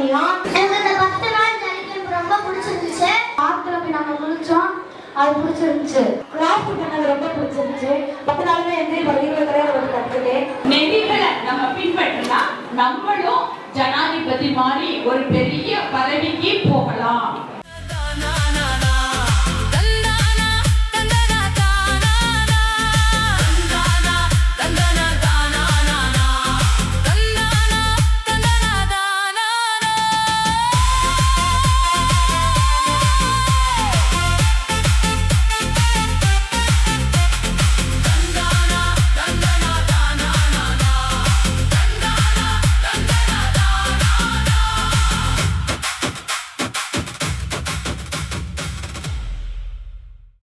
பண்ணியான். எனக்கு இந்த 10 நாள் ஜல்லிக்கட்டு ரொம்ப பிடிச்சிருந்துச்சு. ஆத்துல போய் நாங்க குளிச்சோம், அது பிடிச்சிருந்துச்சு. கிராஃப்ட் பண்ணது ரொம்ப பிடிச்சிருந்துச்சு. 10 நாளுமே என்ஜாய் பண்ணி 20 தடவை ஒரு கற்றுக்கிட்டேன். நெறிகளை நம்ம பின்பற்றினா நம்மளும் ஜனாதிபதி மாதிரி ஒரு பெரிய பதவிக்கு போகலாம்.